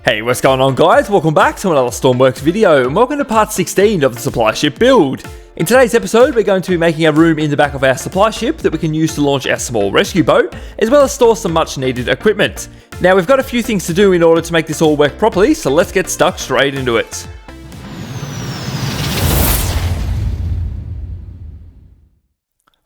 Hey, what's going on guys? Welcome back to another Stormworks video and welcome to part 16 of the supply ship build. In today's episode, we're going to be making a room in the back of our supply ship that we can use to launch our small rescue boat, as well as store some much needed equipment. Now we've got a few things to do in order to make this all work properly, so let's get stuck straight into it.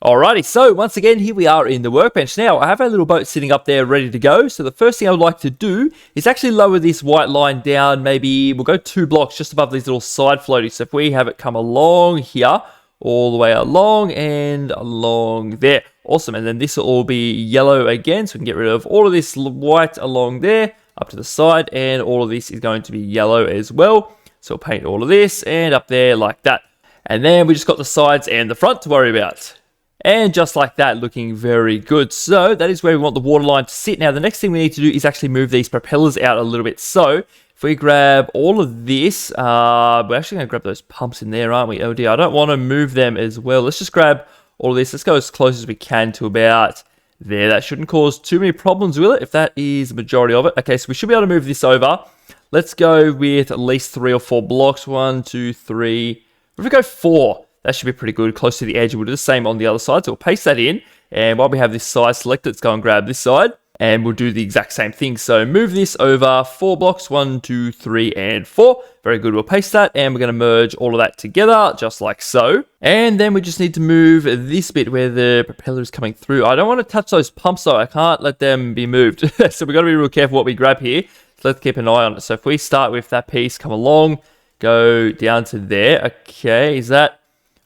Alrighty, so once again, here we are in the workbench. Now, I have our little boat sitting up there ready to go. So the first thing I would like to do is actually lower this white line down. Maybe we'll go 2 blocks just above these little side floaties. So if we have it come along here, all the way along and along there. Awesome, and then this will all be yellow again. So we can get rid of all of this white along there, up to the side. And all of this is going to be yellow as well. So we'll paint all of this and up there like that. And then we just got the sides and the front to worry about. And just like that, looking very good. So that is where we want the waterline to sit. Now, the next thing we need to do is actually move these propellers out a little bit. So if we grab all of this, we're actually going to grab those pumps in there, aren't we? Oh dear, I don't want to move them as well. Let's just grab all of this. Let's go as close as we can to about there. That shouldn't cause too many problems, will it? If that is the majority of it. Okay, so we should be able to move this over. Let's go with at least 3 or 4 blocks. 1, 2, 3. If we go 4. That should be pretty good, close to the edge. We'll do the same on the other side. So we'll paste that in. And while we have this side selected, let's go and grab this side. And we'll do the exact same thing. So move this over 4 blocks. 1, 2, 3, and 4. Very good. We'll paste that. And we're going to merge all of that together, just like so. And then we just need to move this bit where the propeller is coming through. I don't want to touch those pumps, though. I can't let them be moved. So we've got to be real careful what we grab here. So let's keep an eye on it. So if we start with that piece, come along, go down to there. Okay, is that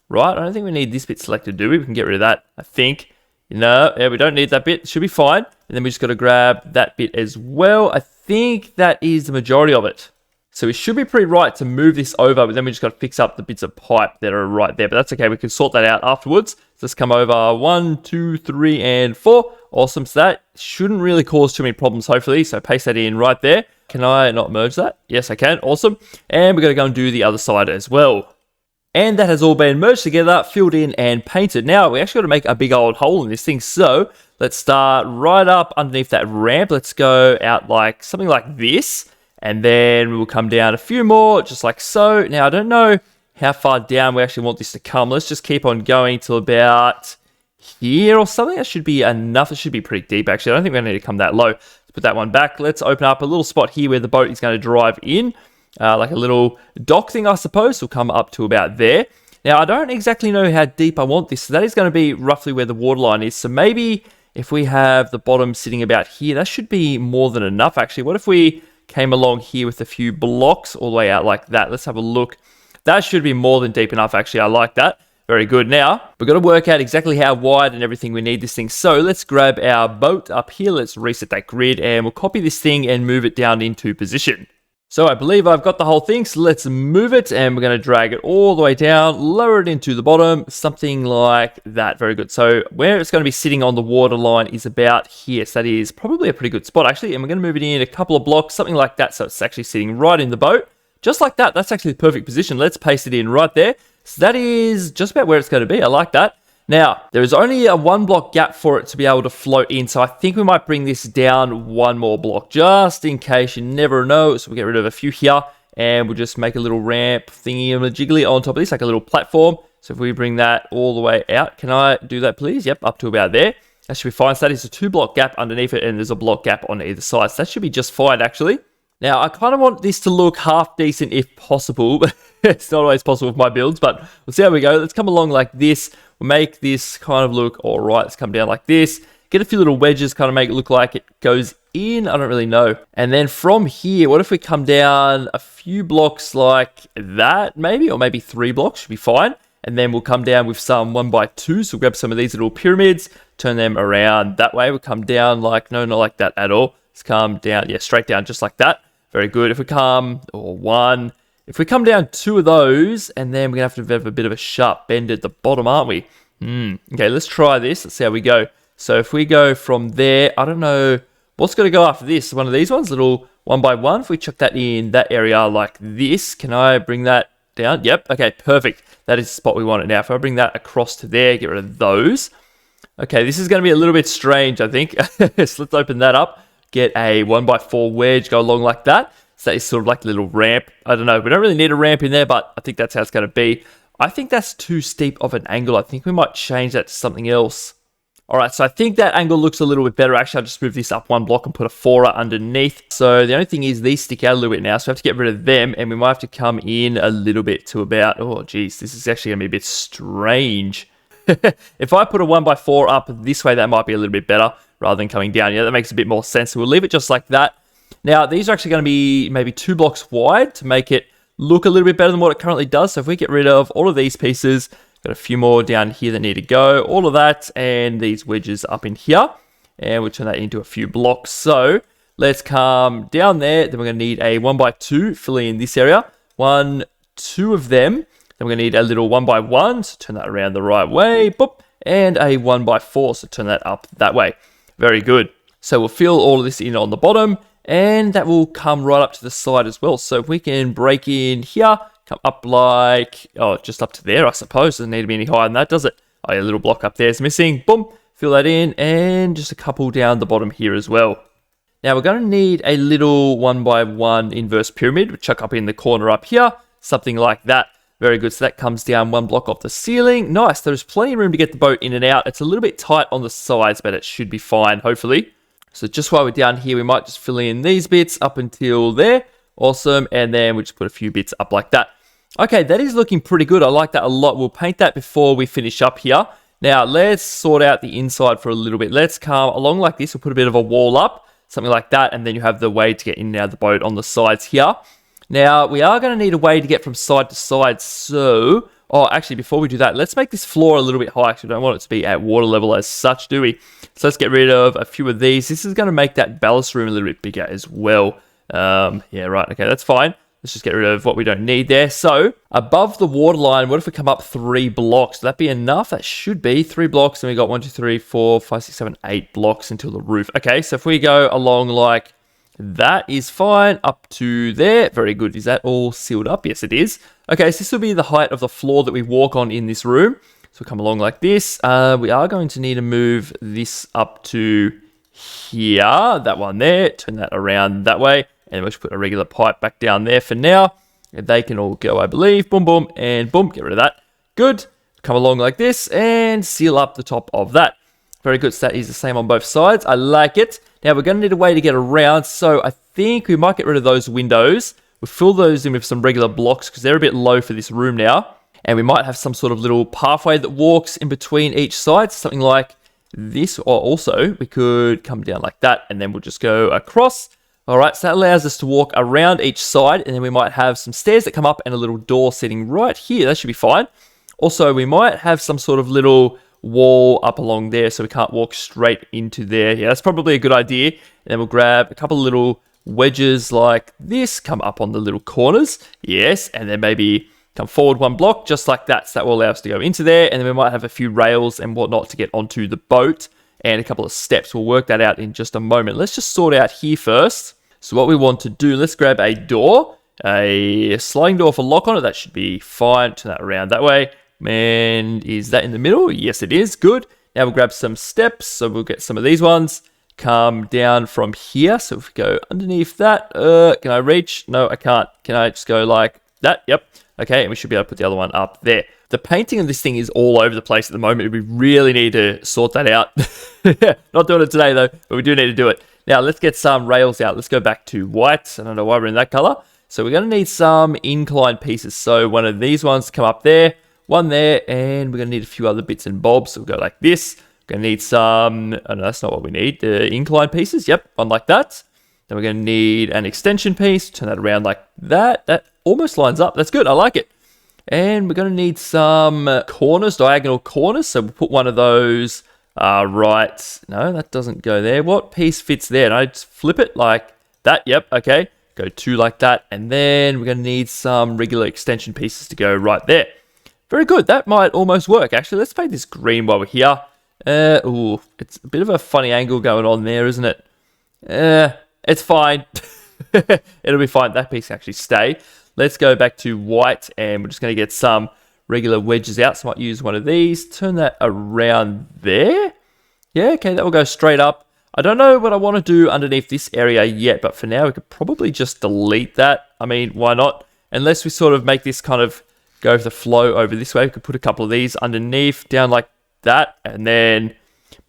right? I don't think we need this bit selected, do we? We can get rid of that, I think. No, yeah, we don't need that bit. It should be fine. And then we just got to grab that bit as well. I think that is the majority of it. So we should be pretty right to move this over, but then we just got to fix up the bits of pipe that are right there. But that's okay. We can sort that out afterwards. So let's come over 1, 2, 3, and 4. Awesome. So that shouldn't really cause too many problems, hopefully. So paste that in right there. Can I not merge that? Yes, I can. Awesome. And we're going to go and do the other side as well. And that has all been merged together, filled in, and painted. Now, we actually got to make a big old hole in this thing. So, let's start right up underneath that ramp. Let's go out like something like this. And then we'll come down a few more, just like so. Now, I don't know how far down we actually want this to come. Let's just keep on going till about here or something. That should be enough. It should be pretty deep, actually. I don't think we're going to need to come that low. Let's put that one back. Let's open up a little spot here where the boat is going to drive in. Like a little dock thing, I suppose, will come up to about there. Now, I don't exactly know how deep I want this, so that is going to be roughly where the waterline is. So maybe if we have the bottom sitting about here, that should be more than enough, actually. What if we came along here with a few blocks all the way out like that? Let's have a look. That should be more than deep enough, actually. I like that. Very good. Now, we've got to work out exactly how wide and everything we need this thing. So let's grab our boat up here. Let's reset that grid, and we'll copy this thing and move it down into position. So I believe I've got the whole thing, so let's move it, and we're going to drag it all the way down, lower it into the bottom, something like that. Very good. So where it's going to be sitting on the water line is about here. So that is probably a pretty good spot, actually, and we're going to move it in a couple of blocks, something like that, so it's actually sitting right in the boat. Just like that. That's actually the perfect position. Let's paste it in right there. So that is just about where it's going to be. I like that. Now, there is only a 1 block gap for it to be able to float in, so I think we might bring this down 1 more block, just in case. You never know. So we'll get rid of a few here, and we'll just make a little ramp thingy and a jiggly on top of this, like a little platform. So if we bring that all the way out, can I do that, please? Yep, up to about there. That should be fine. So that is a 2 block gap underneath it, and there's a block gap on either side. So that should be just fine, actually. Now, I kind of want this to look half decent if possible, but it's not always possible with my builds, but we'll see how we go. Let's come along like this. We'll make this kind of look all right. Let's come down like this. Get a few little wedges, kind of make it look like it goes in. I don't really know. And then from here, what if we come down a few blocks like that, maybe? Or maybe 3 blocks should be fine. And then we'll come down with some 1x2. So we'll grab some of these little pyramids, turn them around that way. We'll come down like, no, not like that at all. Let's come down, yeah, straight down just like that. Very good. If we come, or 1, if we come down 2 of those, and then we're going to have a bit of a sharp bend at the bottom, aren't we? Okay, let's try this. Let's see how we go. So if we go from there, I don't know what's going to go after this. One of these ones, little 1x1. If we chuck that in that area like this, can I bring that down? Yep. Okay, perfect. That is the spot we want it now. If I bring that across to there, get rid of those. Okay, this is going to be a little bit strange, I think. So let's open that up. Get a 1x4 wedge, go along like that. So that is sort of like a little ramp. I don't know. We don't really need a ramp in there, but I think that's how it's going to be. I think that's too steep of an angle. I think we might change that to something else. All right, so I think that angle looks a little bit better. Actually, I'll just move this up one block and put a 4er underneath. So the only thing is these stick out a little bit now, so we have to get rid of them, and we might have to come in a little bit to about, oh, geez, this is actually going to be a bit strange. If I put a 1x4 up this way, that might be a little bit better rather than coming down. Yeah, that makes a bit more sense. So we'll leave it just like that. Now, these are actually going to be maybe 2 blocks wide to make it look a little bit better than what it currently does. So if we get rid of all of these pieces, got a few more down here that need to go, all of that, and these wedges up in here, and we'll turn that into a few blocks. So let's come down there. Then we're going to need a 1x2 filling in this area. 1, 2 of them. Then we're going to need a little 1x1, so turn that around the right way, boop, and a 1x4, so turn that up that way. Very good. So we'll fill all of this in on the bottom, and that will come right up to the side as well. So if we can break in here, come up like, oh, just up to there, I suppose. Doesn't need to be any higher than that, does it? Oh, yeah, a little block up there is missing. Boom, fill that in, and just a couple down the bottom here as well. Now we're going to need a little 1x1 inverse pyramid. We'll chuck up in the corner up here, something like that. Very good. So that comes down 1 block off the ceiling. Nice. There's plenty of room to get the boat in and out. It's a little bit tight on the sides, but it should be fine, hopefully. So just while we're down here, we might just fill in these bits up until there. Awesome. And then we'll just put a few bits up like that. Okay, that is looking pretty good. I like that a lot. We'll paint that before we finish up here. Now, let's sort out the inside for a little bit. Let's come along like this. We'll put a bit of a wall up, something like that. And then you have the way to get in and out of the boat on the sides here. Now, we are going to need a way to get from side to side. So, oh, actually, before we do that, let's make this floor a little bit high. Actually, we don't want it to be at water level as such, do we? So let's get rid of a few of these. This is going to make that ballast room a little bit bigger as well. Yeah, right. Okay, that's fine. Let's just get rid of what we don't need there. So, above the waterline, what if we come up 3 blocks? Would that be enough? That should be 3 blocks. And we got 1, 2, 3, 4, 5, 6, 7, 8 blocks until the roof. Okay, so if we go along like that is fine. Up to there. Very good. Is that all sealed up? Yes, it is. Okay, so this will be the height of the floor that we walk on in this room. So we'll come along like this. We are going to need to move this up to here. That one there. Turn that around that way. And we'll just put a regular pipe back down there for now. And they can all go, I believe. Boom, boom, and boom. Get rid of that. Good. Come along like this and seal up the top of that. Very good. So that is the same on both sides. I like it. Now we're going to need a way to get around. So I think we might get rid of those windows. We'll fill those in with some regular blocks because they're a bit low for this room now. And we might have some sort of little pathway that walks in between each side. Something like this. Or also we could come down like that and then we'll just go across. All right, so that allows us to walk around each side, and then we might have some stairs that come up and a little door sitting right here. That should be fine. Also, we might have some sort of little wall up along there so we can't walk straight into there. Yeah, that's probably a good idea. And then we'll grab a couple of little wedges like this, come up on the little corners. Yes, and then maybe come forward 1 block just like that. So that will allow us to go into there, and then we might have a few rails and whatnot to get onto the boat. And a couple of steps. We'll work that out in just a moment. Let's just sort out here first. So what we want to do, let's grab a door, a sliding door for lock on it. That should be fine. Turn that around that way. And is that in the middle? Yes, it is. Good. Now we'll grab some steps. So we'll get some of these ones. Come down from here. So if we go underneath that, can I reach? No, I can't. Can I just go like that? Yep. Okay, and we should be able to put the other one up there. The painting of this thing is all over the place at the moment. We really need to sort that out. Not doing it today, though, but we do need to do it. Now, let's get some rails out. Let's go back to white. I don't know why we're in that color. So we're going to need some inclined pieces. So one of these ones come up there, one there, and we're going to need a few other bits and bobs. So we'll go like this. We're going to need some, oh no, that's not what we need. The inclined pieces, yep, one like that. Then we're going to need an extension piece. Turn that around like that. That almost lines up. That's good. I like it. And we're going to need some corners, diagonal corners. So we'll put one of those right. No, that doesn't go there. What piece fits there? And I just flip it like that. Yep. Okay. Go 2 like that. And then we're going to need some regular extension pieces to go right there. Very good. That might almost work. Actually, let's paint this green while we're here. Ooh, it's a bit of a funny angle going on there, isn't it? It's fine. It'll be fine. That piece can actually stay. Let's go back to white, and we're just going to get some regular wedges out. So I might use one of these. Turn that around there. Yeah, okay, that will go straight up. I don't know what I want to do underneath this area yet, but for now we could probably just delete that. I mean, why not? Unless we sort of make this kind of go with the flow over this way, we could put a couple of these underneath, down like that, and then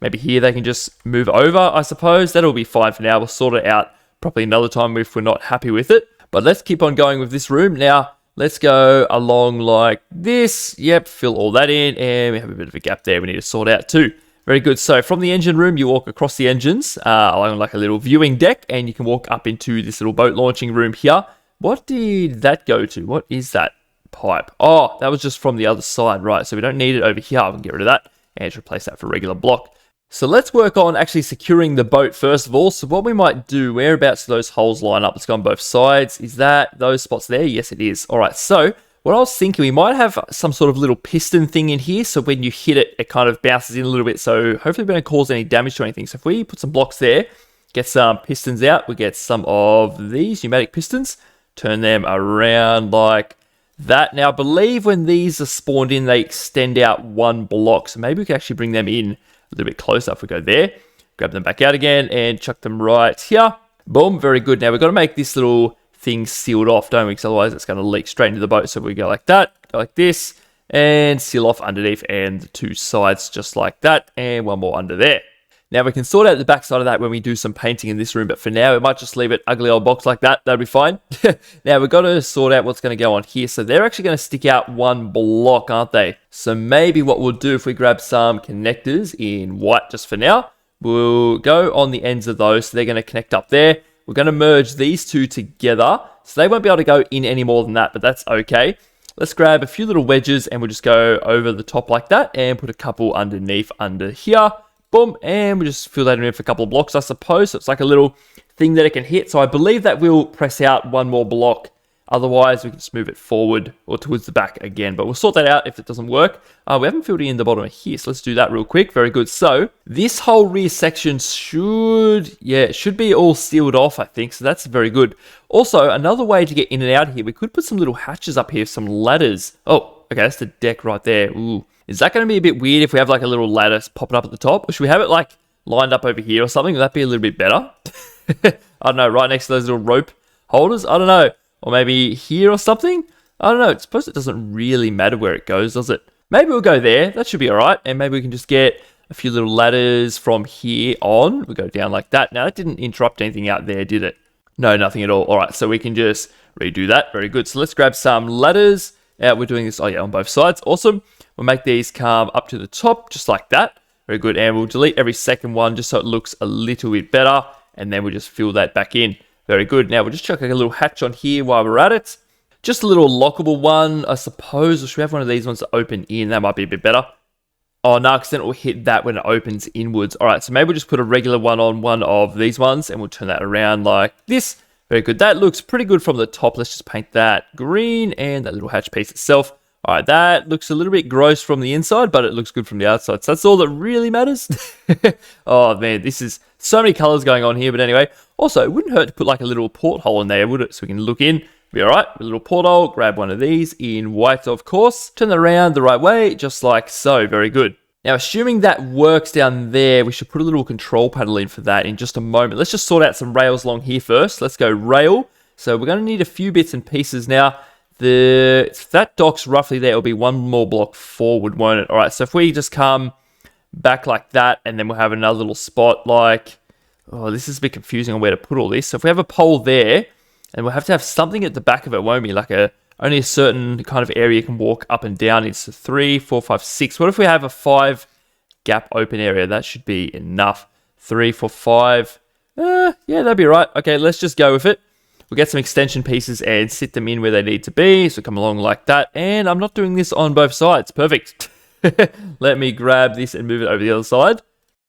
maybe here they can just move over, I suppose. That'll be fine for now. We'll sort it out probably another time if we're not happy with it. But let's keep on going with this room. Now, let's go along like this. Yep, fill all that in, and we have a bit of a gap there we need to sort out too. Very good. So from the engine room, you walk across the engines along like a little viewing deck, and you can walk up into this little boat launching room here. What did that go to? What is that pipe? Oh, that was just from the other side, right? So we don't need it over here. We can get rid of that and just replace that for regular block. So let's work on actually securing the boat first of all. So what we might do, whereabouts do those holes line up? Let's go on both sides. Is that those spots there? Yes, it is. All right, so what I was thinking, we might have some sort of little piston thing in here. So when you hit it, it kind of bounces in a little bit. So hopefully we don't cause any damage to anything. So if we put some blocks there, get some pistons out, we get some of these pneumatic pistons, turn them around like that. Now, I believe when these are spawned in, they extend out one block. So maybe we can actually bring them in a little bit closer if we go there. Grab them back out again and chuck them right here. Boom, very good. Now, we've got to make this little thing sealed off, don't we? Because otherwise it's going to leak straight into the boat. So we go like that, go like this, and seal off underneath and the two sides just like that. And one more under there. Now, we can sort out the back side of that when we do some painting in this room, but for now, we might just leave it ugly old box like that. That'll be fine. Now, we've got to sort out what's going to go on here. So they're actually going to stick out one block, aren't they? So maybe what we'll do if we grab some connectors in white just for now, we'll go on the ends of those. So they're going to connect up there. We're going to merge these two together. So they won't be able to go in any more than that, but that's okay. Let's grab a few little wedges and we'll just go over the top like that and put a couple underneath under here. Boom, and we just fill that in for a couple of blocks, I suppose. So it's like a little thing that it can hit. So I believe that will press out one more block. Otherwise, we can just move it forward or towards the back again. But we'll sort that out if it doesn't work. We haven't filled in the bottom of here, so let's do that real quick. Very good. So this whole rear section should be all sealed off, I think. So that's very good. Also, another way to get in and out here, we could put some little hatches up here, some ladders. Oh, okay, that's the deck right there. Ooh. Is that going to be a bit weird if we have like a little ladder popping up at the top? Or should we have it like lined up over here or something? Would that be a little bit better? I don't know, right next to those little rope holders? I don't know. Or maybe here or something? I don't know. I suppose it doesn't really matter where it goes, does it? Maybe we'll go there. That should be all right. And maybe we can just get a few little ladders from here on. We go down like that. Now, that didn't interrupt anything out there, did it? No, nothing at all. All right, so we can just redo that. Very good. So let's grab some ladders. We're doing this, on both sides. Awesome. We'll make these come up to the top, just like that. Very good. And we'll delete every second one just so it looks a little bit better. And then we'll just fill that back in. Very good. Now we'll just chuck like a little hatch on here while we're at it. Just a little lockable one, I suppose. Or should we have one of these ones that open in? That might be a bit better. Oh, no, because then it will hit that when it opens inwards. All right, so maybe we'll just put a regular one on one of these ones. And we'll turn that around like this. Very good. That looks pretty good from the top. Let's just paint that green and that little hatch piece itself. All right, that looks a little bit gross from the inside, but it looks good from the outside. So that's all that really matters. Oh, man, this is so many colors going on here. But anyway, also, it wouldn't hurt to put like a little porthole in there, would it? So we can look in. Be all right. A little porthole. Grab one of these in white, of course. Turn it around the right way, just like so. Very good. Now, assuming that works down there, we should put a little control panel in for that in just a moment. Let's just sort out some rails along here first. Let's go rail. So we're going to need a few bits and pieces now. If that dock's roughly there, it'll be one more block forward, won't it? All right, so if we just come back like that, and then we'll have another little spot like, oh, this is a bit confusing on where to put all this. So if we have a pole there, and we'll have to have something at the back of it, won't we? Like only a certain kind of area you can walk up and down. It's 3, 4, 5, 6. What if we have a 5 gap open area? That should be enough. 3, 4, 5. Yeah, that'd be right. Okay, let's just go with it. We'll get some extension pieces and sit them in where they need to be. So come along like that. And I'm not doing this on both sides. Perfect. Let me grab this and move it over the other side.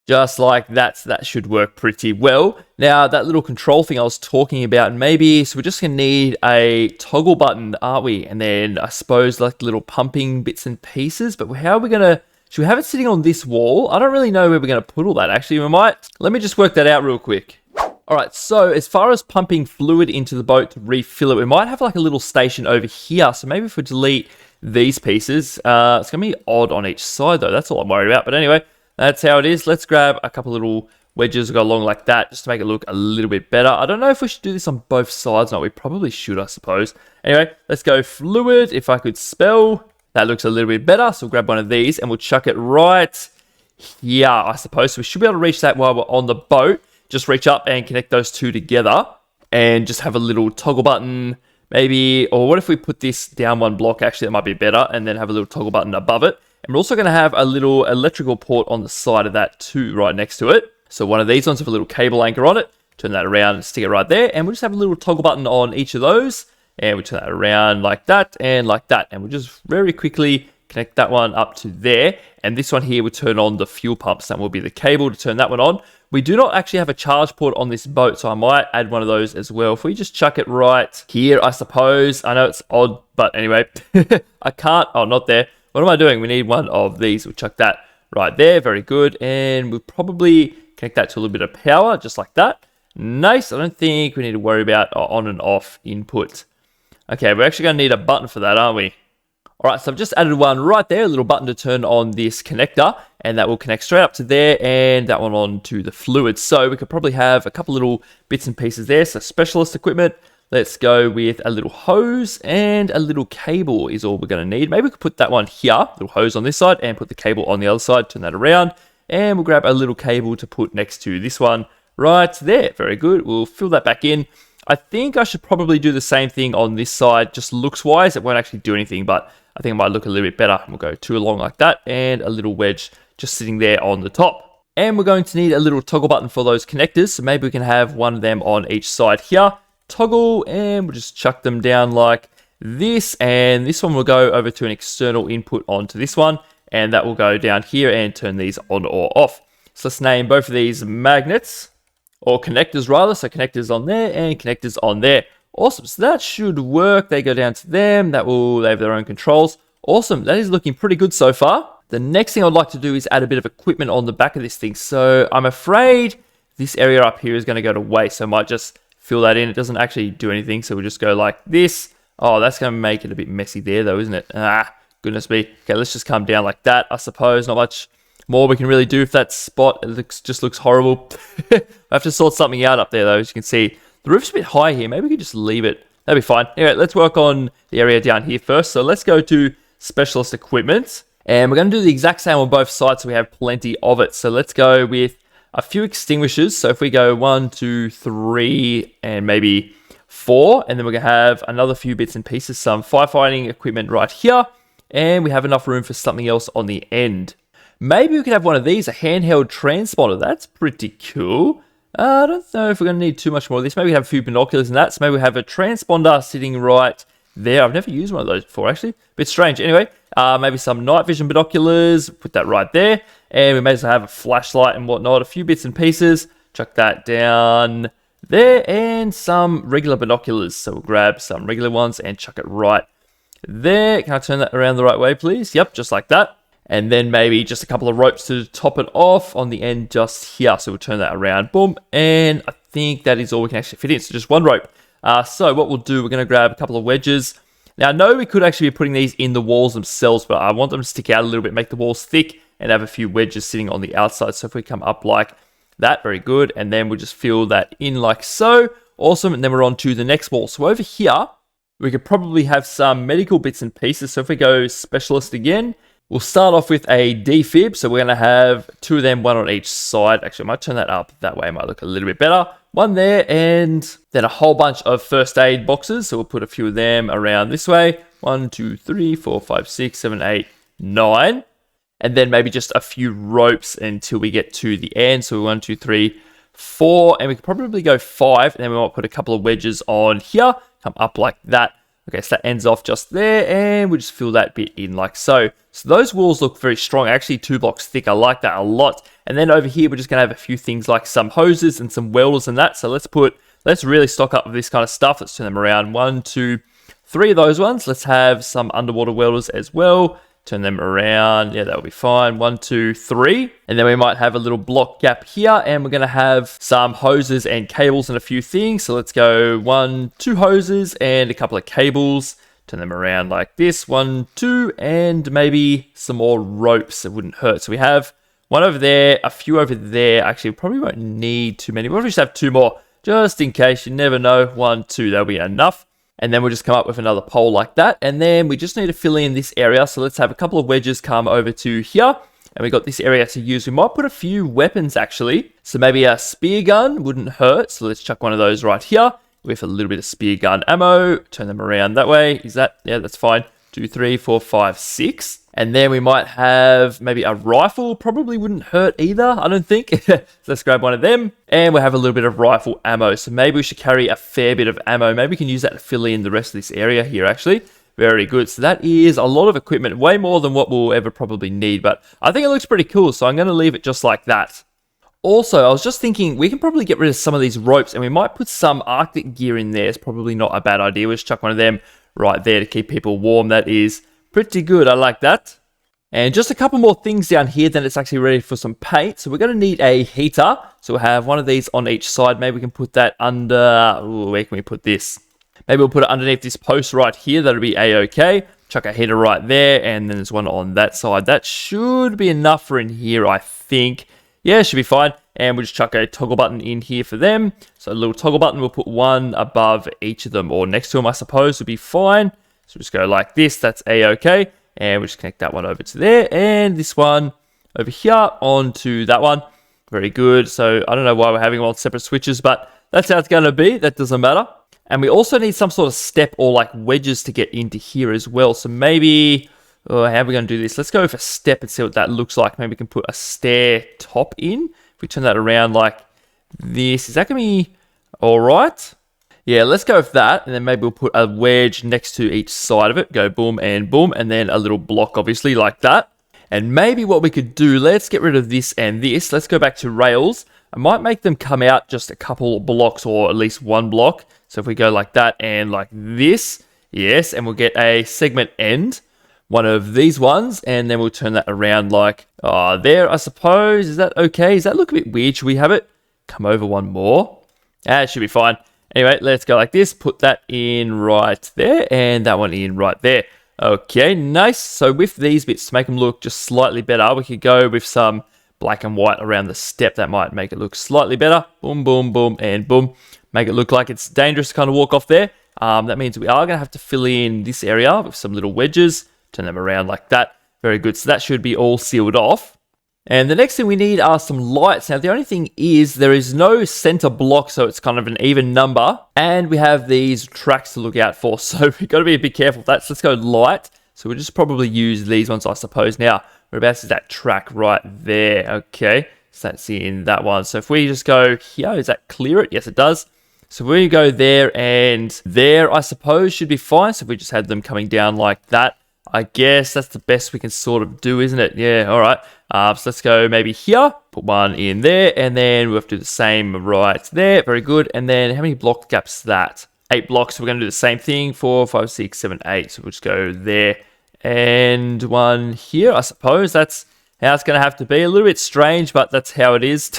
Just like that. So that should work pretty well. Now, that little control thing I was talking about, maybe, so we're just going to need a toggle button, aren't we? And then I suppose like little pumping bits and pieces. But how are we going to, should we have it sitting on this wall? I don't really know where we're going to put all that. Actually, we might. Let me just work that out real quick. All right, so as far as pumping fluid into the boat to refill it, we might have like a little station over here. So maybe if we delete these pieces, it's going to be odd on each side though. That's all I'm worried about. But anyway, that's how it is. Let's grab a couple little wedges will go along like that, just to make it look a little bit better. I don't know if we should do this on both sides. No, we probably should, I suppose. Anyway, let's go fluid, if I could spell. That looks a little bit better, so we'll grab one of these and we'll chuck it right here, I suppose. So we should be able to reach that while we're on the boat. Just reach up and connect those two together and just have a little toggle button, maybe. Or what if we put this down one block? Actually, that might be better, and then have a little toggle button above it. And we're also going to have a little electrical port on the side of that too, right next to it. So one of these ones with a little cable anchor on it. Turn that around and stick it right there. And we'll just have a little toggle button on each of those. And we turn that around like that and like that. And we'll just very quickly connect that one up to there. And this one here will turn on the fuel pumps. That will be the cable to turn that one on. We do not actually have a charge port on this boat, so I might add one of those as well. If we just chuck it right here, I suppose. I know it's odd, but anyway, I can't. Oh, not there. What am I doing? We need one of these. We'll chuck that right there. Very good. And we'll probably connect that to a little bit of power, just like that. Nice. I don't think we need to worry about on and off input. Okay, we're actually going to need a button for that, aren't we? All right, so I've just added one right there, a little button to turn on this connector, and that will connect straight up to there, and that one on to the fluid. So we could probably have a couple little bits and pieces there. So specialist equipment, let's go with a little hose and a little cable is all we're going to need. Maybe we could put that one here, little hose on this side, and put the cable on the other side, turn that around, and we'll grab a little cable to put next to this one right there. Very good. We'll fill that back in. I think I should probably do the same thing on this side, just looks-wise. It won't actually do anything, but I think it might look a little bit better. We'll go two along like that, and a little wedge just sitting there on the top. And we're going to need a little toggle button for those connectors, so maybe we can have one of them on each side here. Toggle, and we'll just chuck them down like this, and this one will go over to an external input onto this one, and that will go down here and turn these on or off. So let's name both of these magnets. Or connectors rather, so connectors on there and connectors on there. Awesome, so that should work. They go down to them, they have their own controls. Awesome, that is looking pretty good so far. The next thing I'd like to do is add a bit of equipment on the back of this thing. So I'm afraid this area up here is going to go to waste, so I might just fill that in. It doesn't actually do anything, so we'll just go like this. Oh, that's going to make it a bit messy there though, isn't it? Ah, goodness me. Okay, let's just come down like that, I suppose. Not much more we can really do if that spot just looks horrible. I have to sort something out up there though. As you can see, the roof's a bit high here. Maybe we could just leave it. That'd be fine. Anyway, let's work on the area down here first. So let's go to specialist equipment, and we're going to do the exact same on both sides so we have plenty of it. So let's go with a few extinguishers. So if we go 1, 2, 3, and maybe 4, and then we're going to have another few bits and pieces, some firefighting equipment right here, and we have enough room for something else on the end. Maybe we could have one of these, a handheld transponder. That's pretty cool. I don't know if we're going to need too much more of this. Maybe we have a few binoculars and that. So maybe we have a transponder sitting right there. I've never used one of those before, actually. Bit strange. Anyway, maybe some night vision binoculars. Put that right there. And we may as well have a flashlight and whatnot. A few bits and pieces. Chuck that down there. And some regular binoculars. So we'll grab some regular ones and chuck it right there. Can I turn that around the right way, please? Yep, just like that. And then maybe just a couple of ropes to top it off on the end just here. So we'll turn that around, boom. And I think that is all we can actually fit in. So just one rope. So what we'll do, we're going to grab a couple of wedges. Now I know we could actually be putting these in the walls themselves, but I want them to stick out a little bit, make the walls thick, and have a few wedges sitting on the outside. So if we come up like that, very good. And then we'll just fill that in like so. Awesome. And then we're on to the next wall. So over here, we could probably have some medical bits and pieces. So if we go specialist again, we'll start off with a defib, so we're going to have two of them, one on each side. Actually, I might turn that up. That way it might look a little bit better. One there, and then a whole bunch of first aid boxes. So we'll put a few of them around this way. 1, 2, 3, 4, 5, 6, 7, 8, 9. And then maybe just a few ropes until we get to the end. So 1, 2, 3, 4, and we could probably go 5. And then we might put a couple of wedges on here, come up like that. Okay, so that ends off just there, and we'll just fill that bit in like so. So those walls look very strong, actually 2 blocks thick. I like that a lot. And then over here, we're just going to have a few things like some hoses and some welders and that. So let's really stock up with this kind of stuff. Let's turn them around. 1, 2, 3 of those ones. Let's have some underwater welders as well. Turn them around. Yeah, that'll be fine. 1, 2, 3. And then we might have a little block gap here, and we're going to have some hoses and cables and a few things. So let's go 1, 2 hoses and a couple of cables. Turn them around like this. 1, 2, and maybe some more ropes. It wouldn't hurt. So we have one over there, a few over there. Actually, we probably won't need too many. We'll just have 2 more, just in case. You never know. 1, 2, that'll be enough. And then we'll just come up with another pole like that. And then we just need to fill in this area. So let's have a couple of wedges come over to here. And we got this area to use. We might put a few weapons, actually. So maybe a spear gun wouldn't hurt. So let's chuck one of those right here with a little bit of spear gun ammo. Turn them around that way. Is that? Yeah, that's fine. 2, 3, 4, 5, 6. And then we might have maybe a rifle. Probably wouldn't hurt either, I don't think. So let's grab one of them. And we'll have a little bit of rifle ammo. So maybe we should carry a fair bit of ammo. Maybe we can use that to fill in the rest of this area here, actually. Very good. So that is a lot of equipment. Way more than what we'll ever probably need. But I think it looks pretty cool. So I'm going to leave it just like that. Also, I was just thinking we can probably get rid of some of these ropes. And we might put some Arctic gear in there. It's probably not a bad idea. We'll just chuck one of them right there to keep people warm. That is pretty good. I like that. And just a couple more things down here, then it's actually ready for some paint. So we're going to need a heater. So we'll have one of these on each side. Maybe we can put that under... Ooh, where can we put this? Maybe we'll put it underneath this post right here. That'll be a-okay. Chuck a heater right there. And then there's one on that side. That should be enough for in here, I think. Yeah, it should be fine. And we'll just chuck a toggle button in here for them. So a little toggle button. We'll put one above each of them, or next to them, I suppose, would be fine. So just go like this. That's a-okay. And we'll just connect that one over to there. And this one over here onto that one. Very good. So I don't know why we're having them on separate switches, but that's how it's going to be. That doesn't matter. And we also need some sort of step or like wedges to get into here as well. So maybe, how are we going to do this? Let's go with a step and see what that looks like. Maybe we can put a stair top in. If we turn that around like this, is that going to be all right? Yeah, let's go with that. And then maybe we'll put a wedge next to each side of it. Go boom, and then a little block, obviously, like that. And maybe what we could do, let's get rid of this and this. Let's go back to rails. I might make them come out just a couple blocks, or at least one block. So if we go like that and like this, yes, and we'll get a segment end, one of these ones, and then we'll turn that around like there, I suppose. Is that okay? Does that look a bit weird? Should we have it come over one more? It should be fine. Anyway, let's go like this. Put that in right there, and that one in right there. Okay, nice. So with these bits, to make them look just slightly better, we could go with some black and white around the step. That might make it look slightly better. Boom, boom, boom, and boom. Make it look like it's dangerous to kind of walk off there. That means we are going to have to fill in this area with some little wedges. Turn them around like that. Very good. So that should be all sealed off. And the next thing we need are some lights. Now, the only thing is there is no center block, so it's kind of an even number. And we have these tracks to look out for, so we've got to be a bit careful with that. So let's go light. So we'll just probably use these ones, I suppose. Now, whereabouts is that track right there? Okay, so that's in that one. So if we just go here, does that clear it? Yes, it does. So we go there and there, I suppose, should be fine. So if we just had them coming down like that, I guess that's the best we can sort of do, isn't it? Yeah, all right. So let's go maybe here, put one in there, and then we'll have to do the same right there. Very good. And then how many block gaps is that? 8 blocks. So we're going to do the same thing. 4, 5, 6, 7, 8. So we'll just go there and one here, I suppose. That's how it's going to have to be. A little bit strange, but that's how it is.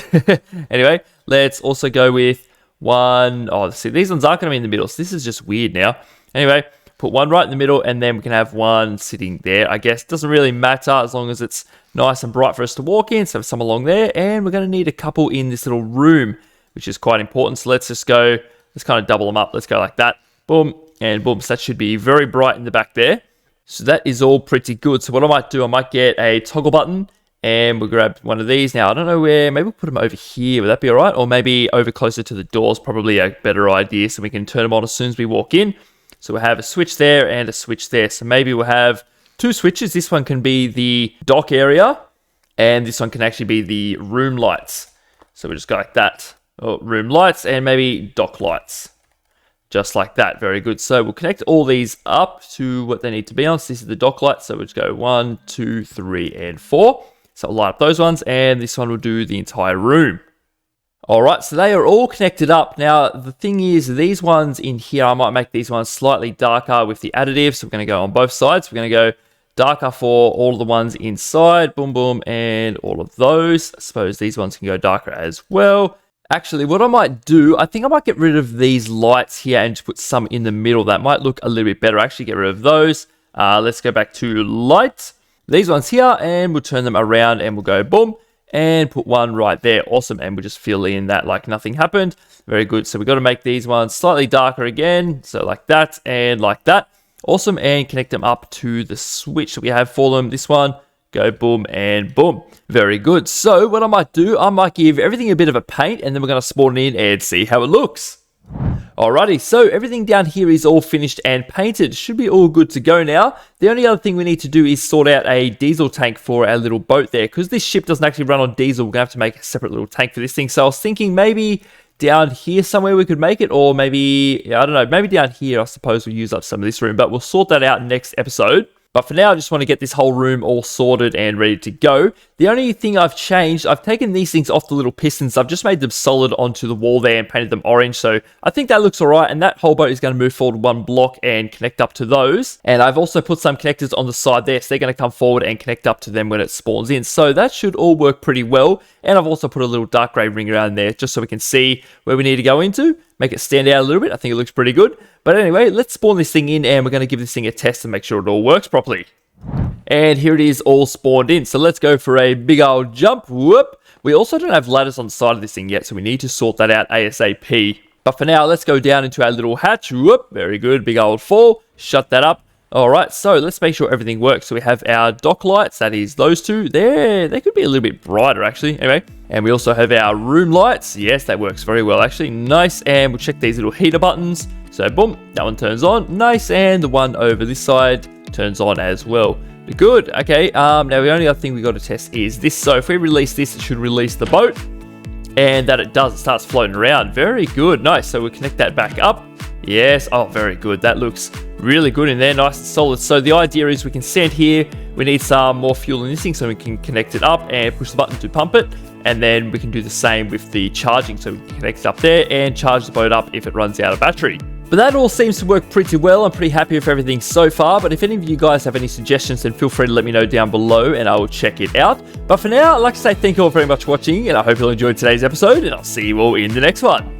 Anyway, let's also go with one. Oh, see, these ones aren't going to be in the middle, so this is just weird now. Anyway, put one right in the middle, and then we can have one sitting there, I guess. Doesn't really matter as long as it's nice and bright for us to walk in. So have some along there, and we're going to need a couple in this little room, which is quite important. So let's just go, let's kind of double them up. Let's go like that. Boom, and boom. So that should be very bright in the back there. So that is all pretty good. So what I might do, I might get a toggle button, and we'll grab one of these. Now, I don't know where, maybe we'll put them over here. Would that be all right? Or maybe over closer to the doors, probably a better idea, so we can turn them on as soon as we walk in. So we'll have a switch there and a switch there. So maybe we'll have 2 switches. This one can be the dock area, and this one can actually be the room lights. So we'll just go like that. Oh, room lights and maybe dock lights. Just like that. Very good. So we'll connect all these up to what they need to be on. So this is the dock lights. So we'll just go 1, 2, 3, and 4. So I'll light up those ones, and this one will do the entire room. All right, so they are all connected up. Now, the thing is, these ones in here, I might make these ones slightly darker with the additive. So we're going to go on both sides. We're going to go darker for all of the ones inside. Boom, boom, and all of those. I suppose these ones can go darker as well. Actually, what I might do, I think I might get rid of these lights here and just put some in the middle. That might look a little bit better. Actually, get rid of those. Let's go back to light. These ones here, and we'll turn them around, and we'll go boom. and put one right there. Awesome. And we'll just fill in that like nothing happened. Very good. So we've got to make these ones slightly darker again. So like that and like that. Awesome. And connect them up to the switch that we have for them. This one. Go boom and boom. Very good. So what I might do, I might give everything a bit of a paint, and then we're going to spawn it in and see how it looks. Alrighty, so everything down here is all finished and painted. Should be all good to go now. The only other thing we need to do is sort out a diesel tank for our little boat there. Because this ship doesn't actually run on diesel, we're going to have to make a separate little tank for this thing. So I was thinking maybe down here somewhere we could make it, or maybe, I don't know, maybe down here I suppose we'll use up some of this room. But we'll sort that out next episode. But for now, I just want to get this whole room all sorted and ready to go. The only thing I've changed, I've taken these things off the little pistons. I've just made them solid onto the wall there and painted them orange. So I think that looks all right. And that whole boat is going to move forward one block and connect up to those. And I've also put some connectors on the side there. So they're going to come forward and connect up to them when it spawns in. So that should all work pretty well. And I've also put a little dark grey ring around there just so we can see where we need to go into. Make it stand out a little bit. I think it looks pretty good. But anyway, let's spawn this thing in and we're going to give this thing a test and make sure it all works properly. And here it is all spawned in. So let's go for a big old jump. Whoop. We also don't have ladders on the side of this thing yet, so we need to sort that out ASAP. But for now, let's go down into our little hatch. Whoop. Very good. Big old fall. Shut that up. Alright, so let's make sure everything works. So we have our dock lights, that is those two there. They could be a little bit brighter actually. Anyway, and we also have our room lights. Yes, that works very well actually. Nice, and we'll check these little heater buttons. So boom, that one turns on. Nice, and the one over this side turns on as well. Good, okay. Now the only other thing we got to test is this. So if we release this, it should release the boat. And that it does, it starts floating around. Very good, nice. So we'll connect that back up. Yes, oh, very good. That looks really good in there, nice and solid. So the idea is we can send here, we need some more fuel in this thing so we can connect it up and push the button to pump it. And then we can do the same with the charging. So we can connect it up there and charge the boat up if it runs out of battery. But that all seems to work pretty well. I'm pretty happy with everything so far. But if any of you guys have any suggestions, then feel free to let me know down below and I will check it out. But for now, I'd like to say thank you all very much for watching, and I hope you all enjoyed today's episode, and I'll see you all in the next one.